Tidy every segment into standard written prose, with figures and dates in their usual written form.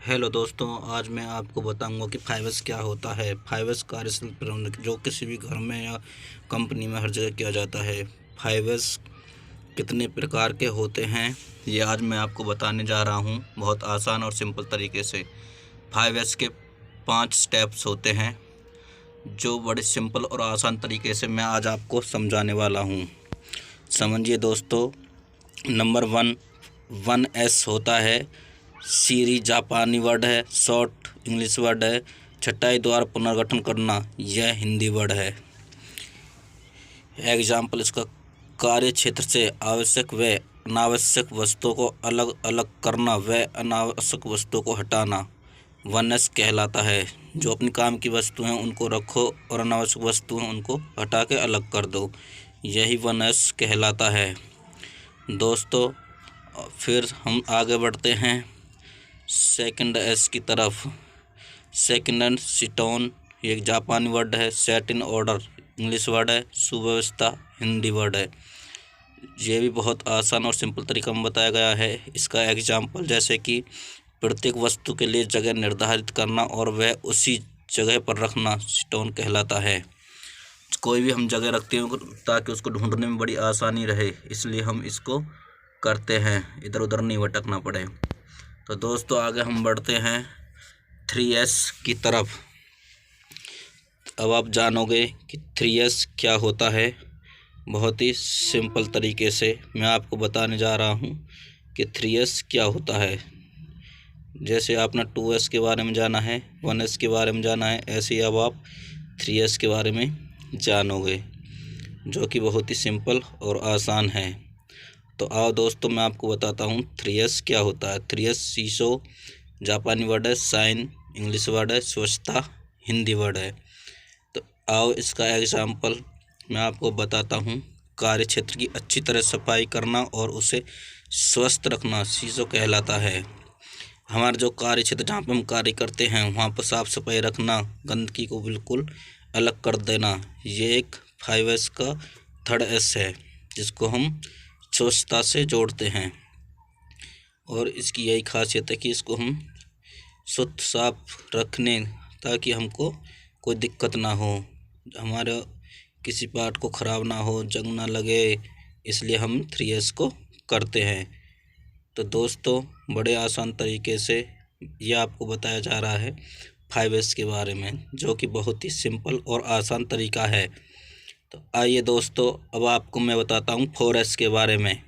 Hello दोस्तों, आज मैं आपको बताऊंगा कि 5S क्या होता है। 5S कार्यशील प्रबंधन जो किसी भी घर में या कंपनी में हर जगह किया जाता है। 5S कितने प्रकार के होते हैं ये आज मैं आपको बताने जा रहा हूं, बहुत आसान और सिंपल तरीके से। 5S के 5 स्टेप्स होते हैं जो बड़े सिंपल और आसान तरीके से मैं आज आपको समझाने वाला हूं। समझिए दोस्तों। नंबर 1 होता है सीरी, जापानी वर्ड है। शॉर्ट इंग्लिश वर्ड है। छटाई द्वारा पुनर्गठन करना, यह हिंदी वर्ड है। एग्जाम्पल इसका, कार्य क्षेत्र से आवश्यक व अनावश्यक वस्तुओं को अलग अलग करना व अनावश्यक वस्तुओं को हटाना 1S कहलाता है। जो अपने काम की वस्तु हैं उनको रखो और अनावश्यक वस्तु हैं उनको हटा के अलग कर दो, यही 1S कहलाता है। दोस्तों फिर हम आगे बढ़ते हैं सेकंड एस की तरफ। सेकंड एंड सिटोन, ये एक जापानी वर्ड है। Set in order English word है। सुव्यवस्था हिंदी वर्ड है। ये भी बहुत आसान और सिंपल तरीका में बताया गया है। इसका एग्जाम्पल जैसे कि प्रत्येक वस्तु के लिए जगह निर्धारित करना और वह उसी जगह पर रखना सिटोन कहलाता है। कोई भी हम जगह रखते हैं ताकि उसको ढूंढने में बड़ी आसानी रहे, इसलिए हम इसको करते हैं, इधर उधर नहीं भटकना पड़े। तो दोस्तों आगे हम बढ़ते हैं 3S की तरफ। अब आप जानोगे कि 3S क्या होता है। बहुत ही सिंपल तरीके से मैं आपको बताने जा रहा हूँ कि 3S क्या होता है। जैसे आपने 2S के बारे में जाना है, 1S के बारे में जाना है, ऐसे ही अब आप 3S के बारे में जानोगे, जो कि बहुत ही सिंपल और आसान है। तो आओ दोस्तों मैं आपको बताता हूँ 3S क्या होता है। 3S शीशो जापानी वर्ड है। साइन इंग्लिश वर्ड है। स्वच्छता हिंदी वर्ड है। तो आओ इसका एग्जाम्पल मैं आपको बताता हूँ। कार्य क्षेत्र की अच्छी तरह सफाई करना और उसे स्वस्थ रखना शीशो कहलाता है। हमारा जो कार्य क्षेत्र जहाँ पर हम कार्य करते हैं वहाँ पर साफ सफाई रखना, गंदगी को बिल्कुल अलग कर देना, ये एक 5S का 3rd S है, जिसको हम स्वच्छता से जोड़ते हैं। और इसकी यही खासियत है कि इसको हम शुद्ध साफ रखने ताकि हमको कोई दिक्कत ना हो, हमारा किसी पार्ट को ख़राब ना हो, जंग ना लगे, इसलिए हम 3S को करते हैं। तो दोस्तों बड़े आसान तरीके से यह आपको बताया जा रहा है 5S के बारे में, जो कि बहुत ही सिंपल और आसान तरीका है। तो आइए दोस्तों अब आपको मैं बताता हूँ 4S के बारे में।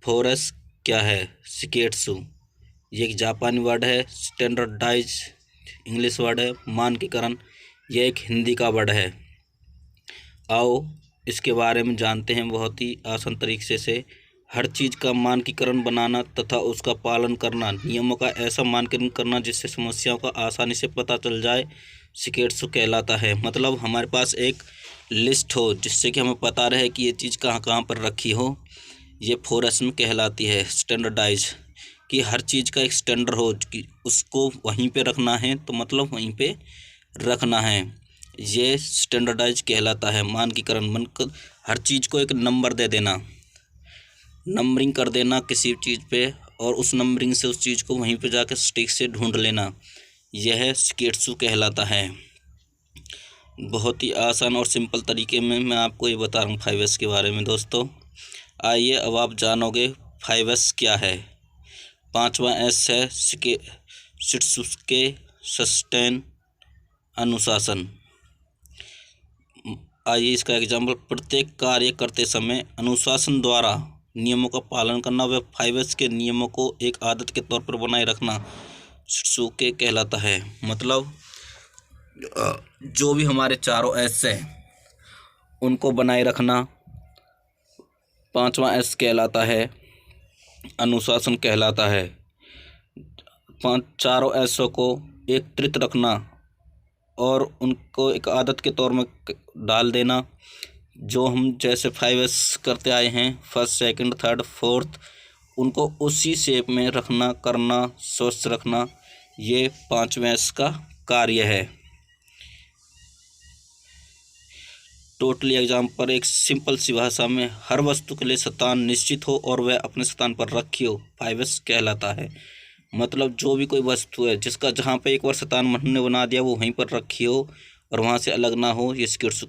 4S क्या है। शिकेत्सु, ये एक जापानी वर्ड है। स्टैंडर्डाइज इंग्लिश वर्ड है। मानकीकरण, यह एक हिंदी का वर्ड है। आओ इसके बारे में जानते हैं बहुत ही आसान तरीके से। हर चीज़ का मानकीकरण बनाना तथा उसका पालन करना, नियमों का ऐसा मानकीकरण करना जिससे समस्याओं का आसानी से पता चल जाए, शिकेत्सु कहलाता है। मतलब हमारे पास एक लिस्ट हो जिससे कि हमें पता रहे कि ये चीज़ कहाँ कहाँ पर रखी हो, ये 4S में कहलाती है। स्टैंडर्डाइज, कि हर चीज़ का एक स्टैंडर्ड हो कि उसको वहीं पे रखना है तो मतलब वहीं पे रखना है, ये स्टैंडर्डाइज कहलाता है। मानकीकरण, मन हर चीज़ को एक नंबर दे देना, नंबरिंग कर देना किसी चीज़ पे, और उस नंबरिंग से उस चीज़ को वहीं पे जाकर स्टिक से ढूंढ लेना, यह शिकेत्सु कहलाता है। बहुत ही आसान और सिंपल तरीके में मैं आपको ये बता रहा हूँ 5S के बारे में। दोस्तों आइए अब आप जानोगे 5S क्या है। 5वां S है शित्सुके, सस्टेन अनुशासन। आइए इसका एग्जाम्पल, प्रत्येक कार्य करते समय अनुशासन द्वारा नियमों का पालन करना व 5S के नियमों को एक आदत के तौर पर बनाए रखना शित्सुके कहलाता है। मतलब जो भी हमारे चारों S हैं उनको बनाए रखना 5वां S कहलाता है, अनुशासन कहलाता है। चारों एसओ को एकत्रित रखना और उनको एक आदत के तौर में डाल देना, जो हम जैसे 5S करते आए हैं, फर्स्ट सेकंड थर्ड फोर्थ, उनको उसी शेप में रखना, करना, स्वस्थ रखना, ये 5वें S का कार्य है। टोटली एग्जाम्पल, एक सिंपल सी भाषा में, हर वस्तु के लिए स्थान निश्चित हो और वह अपने स्थान पर रखी हो, 5S कहलाता है। मतलब जो भी कोई वस्तु है जिसका जहाँ पे एक बार शैतान ने बना दिया वो वहीं पर रखी हो और वहाँ से अलग ना हो, ये स्किट्स